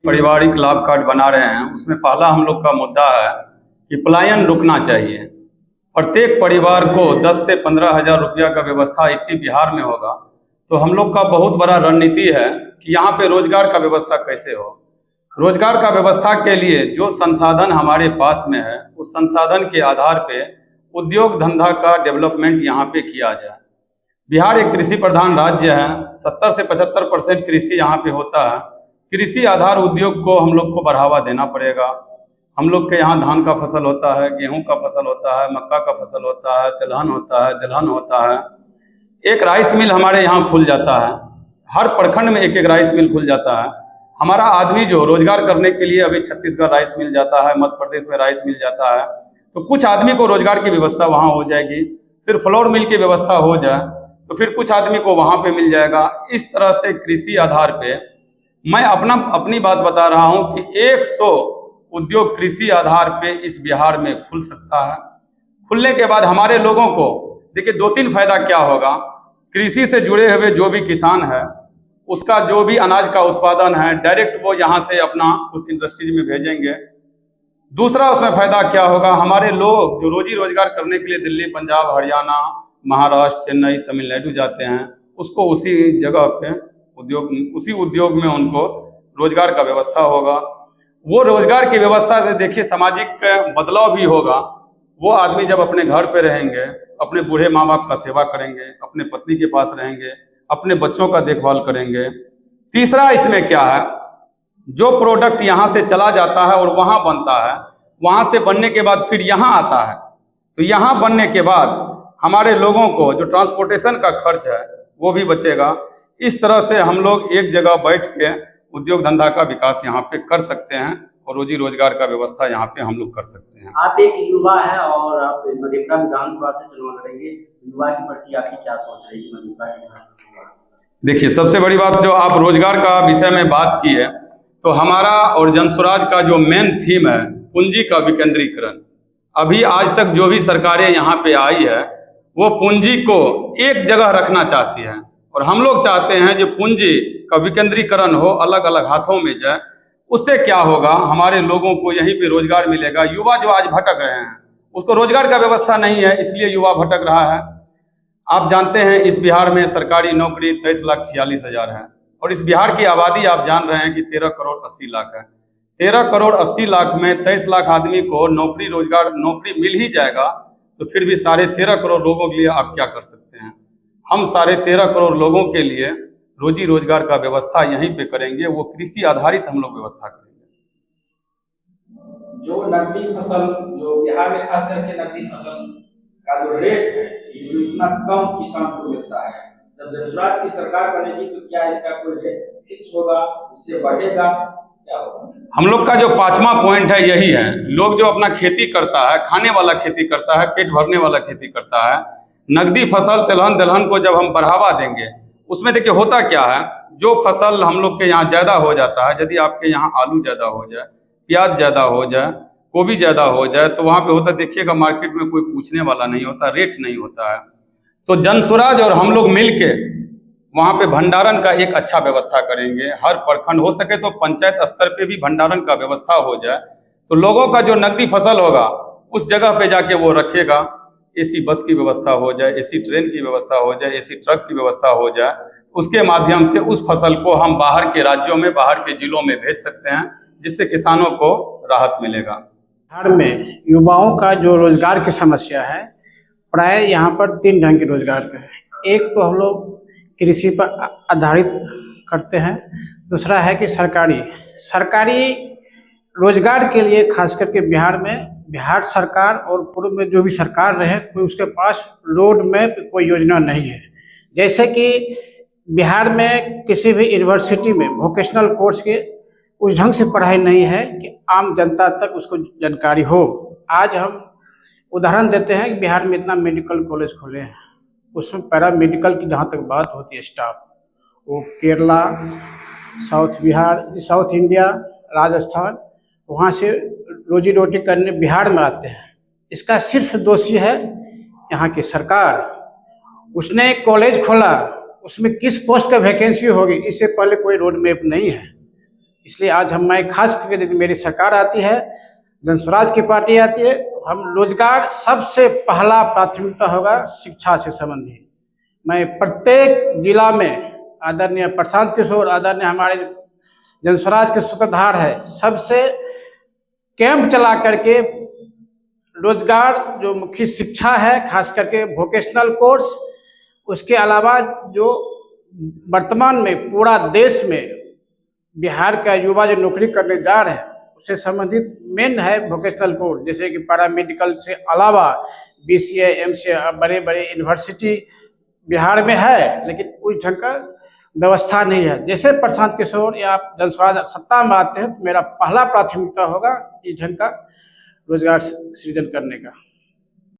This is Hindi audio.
पारिवारिक लाभ कार्ड बना रहे हैं, उसमें पहला हम लोग का मुद्दा है कि पलायन रुकना चाहिए। प्रत्येक परिवार को 10 से 15 हज़ार रुपया का व्यवस्था इसी बिहार में होगा, तो हम लोग का बहुत बड़ा रणनीति है कि यहाँ पे रोजगार का व्यवस्था कैसे हो। रोजगार का व्यवस्था के लिए जो संसाधन हमारे पास में है, उस संसाधन के आधार पे उद्योग धंधा का डेवलपमेंट यहाँ पे किया जाए। बिहार एक कृषि प्रधान राज्य है, 70 से 75% कृषि यहाँ पे होता है। कृषि आधार उद्योग को हम लोग को बढ़ावा देना पड़ेगा। हम लोग के यहाँ धान का फसल होता है, गेहूं का फसल होता है, मक्का का फसल होता है, तिलहन होता है, दलहन होता है। एक राइस मिल हमारे यहाँ खुल जाता है, हर प्रखंड में एक एक राइस मिल खुल जाता है। हमारा आदमी जो रोजगार करने के लिए अभी छत्तीसगढ़ राइस मिल जाता है, मध्य प्रदेश में राइस मिल जाता है, तो कुछ आदमी को रोजगार की व्यवस्था वहाँ हो जाएगी। फिर फ्लोर मिल की व्यवस्था हो जाए तो फिर कुछ आदमी को वहाँ पे मिल जाएगा। इस तरह से कृषि आधार पे मैं अपनी बात बता रहा हूँ कि 100 उद्योग कृषि आधार पे इस बिहार में खुल सकता है। खुलने के बाद हमारे लोगों को देखिए 2-3 फायदा क्या होगा। कृषि से जुड़े हुए जो भी किसान है, उसका जो भी अनाज का उत्पादन है डायरेक्ट वो यहाँ से अपना उस इंडस्ट्रीज में भेजेंगे। दूसरा उसमें फायदा क्या होगा, हमारे लोग जो रोजी रोजगार करने के लिए दिल्ली, पंजाब, हरियाणा, महाराष्ट्र, चेन्नई, तमिलनाडु जाते हैं, उसको उसी जगह पे उसी उद्योग में उनको रोजगार का व्यवस्था होगा। वो रोजगार की व्यवस्था से देखिए सामाजिक बदलाव भी होगा। वो आदमी जब अपने घर पे रहेंगे, अपने बूढ़े माँ बाप का सेवा करेंगे, अपने पत्नी के पास रहेंगे, अपने बच्चों का देखभाल करेंगे। तीसरा इसमें क्या है, जो प्रोडक्ट यहाँ से चला जाता है और वहाँ बनता है, वहाँ से बनने के बाद फिर यहाँ आता है, तो यहाँ बनने के बाद हमारे लोगों को जो ट्रांसपोर्टेशन का खर्च है वो भी बचेगा। इस तरह से हम लोग एक जगह बैठ के उद्योग धंधा का विकास यहाँ पे कर सकते हैं और रोजी रोजगार का व्यवस्था यहाँ पे हम लोग कर सकते हैं। आप एक युवा है और आप मधेपुरा विधानसभा से चुनाव लड़ेंगे, युवा के प्रति आपकी क्या सोच रही है मधेपुरा विधानसभा? देखिए, सबसे बड़ी बात जो आप रोजगार का विषय में बात की है, तो हमारा और जनस्वराज का जो मेन थीम है पूंजी का विकेंद्रीकरण। अभी आज तक जो भी सरकारें यहाँ पे आई है वो पूंजी को एक जगह रखना चाहती है, और हम लोग चाहते हैं जो पूंजी का विकेंद्रीकरण हो, अलग अलग हाथों में जाए। उससे क्या होगा, हमारे लोगों को यहीं पे रोजगार मिलेगा। युवा जो आज भटक रहे हैं उसको रोजगार का व्यवस्था नहीं है, इसलिए युवा भटक रहा है। आप जानते हैं इस बिहार में सरकारी नौकरी 23,46,000 है, और इस बिहार की आबादी आप जान रहे हैं कि 13 करोड़ 80 लाख है। 13 करोड़ 80 लाख में 23 लाख आदमी को नौकरी मिल ही जाएगा, तो फिर भी 13.5 करोड़ लोगों के लिए आप क्या कर सकते हैं। हम 13.5 करोड़ लोगों के लिए रोजी रोजगार का व्यवस्था यहीं पे करेंगे, वो कृषि आधारित हम लोग व्यवस्था करेंगे। जो नकदी फसल, जो बिहार में खास करके नकदी फसल का जो रेट है, ये जो इतना कम किसान को मिलता है, जब जनस्वराज की सरकार बनेगी तो क्या इसका कोई रेट फिक्स होगा, इससे बढ़ेगा, क्या होगा? हम लोग का जो 5वां पॉइंट है यही है। लोग जो अपना खेती करता है, खाने वाला खेती करता है, पेट भरने वाला खेती करता है, नकदी फसल तिलहन दलहन को जब हम बढ़ावा देंगे, उसमें देखिए होता क्या है, जो फसल हम लोग के यहाँ ज़्यादा हो जाता है, यदि आपके यहाँ आलू ज़्यादा हो जाए, प्याज ज़्यादा हो जाए, गोभी ज़्यादा हो जाए, तो वहाँ पे होता देखिएगा मार्केट में कोई पूछने वाला नहीं होता, रेट नहीं होता है। तो जनस्वराज और हम लोग मिल के वहाँ पे भंडारण का एक अच्छा व्यवस्था करेंगे। हर प्रखंड हो सके तो पंचायत स्तर पे भी भंडारण का व्यवस्था हो जाए, तो लोगों का जो नकदी फसल होगा उस जगह पे जाके वो रखेगा। एसी बस की व्यवस्था हो जाए, एसी ट्रेन की व्यवस्था हो जाए, एसी ट्रक की व्यवस्था हो जाए, उसके माध्यम से उस फसल को हम बाहर के राज्यों में, बाहर के जिलों में भेज सकते हैं, जिससे किसानों को राहत मिलेगा। बिहार में युवाओं का जो रोजगार की समस्या है, प्राय यहाँ पर 3 ढंग के रोजगार का है। एक तो हम लोग कृषि पर आधारित करते हैं, दूसरा है कि सरकारी रोजगार के लिए खास करके बिहार सरकार और पूर्व में जो भी सरकार रहे, कोई उसके पास रोड मैप कोई योजना नहीं है। जैसे कि बिहार में किसी भी यूनिवर्सिटी में वोकेशनल कोर्स के उस ढंग से पढ़ाई नहीं है कि आम जनता तक उसको जानकारी हो। आज हम उदाहरण देते हैं कि बिहार में इतना मेडिकल कॉलेज खुले हैं, उसमें पैरामेडिकल की जहाँ तक बात होती है स्टाफ, वो केरला, साउथ इंडिया, राजस्थान, वहाँ से रोजी रोटी करने बिहार में आते हैं। इसका सिर्फ दोषी है यहाँ की सरकार। उसने कॉलेज खोला, उसमें किस पोस्ट का वैकेंसी होगी, इससे पहले कोई रोड मैप नहीं है। इसलिए आज मैं खास करके यदि मेरी सरकार आती है, जनस्वराज की पार्टी आती है, हम रोजगार सबसे पहला प्राथमिकता होगा शिक्षा से संबंधित। मैं प्रत्येक जिला में आदरणीय प्रशांत किशोर, आदरणीय हमारे जनस्वराज के सूत्रधार है, सबसे कैंप चला करके रोजगार जो मुख्य शिक्षा है, खास करके वोकेशनल कोर्स, उसके अलावा जो वर्तमान में पूरा देश में बिहार का युवा जो नौकरी करने जा रहे हैं उससे संबंधित मेन है वोकेशनल कोर्स, जैसे कि पैरामेडिकल से अलावा BCA MCA बड़े बड़े यूनिवर्सिटी बिहार में है, लेकिन उस ढंग का व्यवस्था नहीं है। जैसे प्रशांत किशोर या जनस्वराज सत्ता में आते हैं तो मेरा पहला प्राथमिकता होगा इस ढंग का रोजगार सृजन करने का।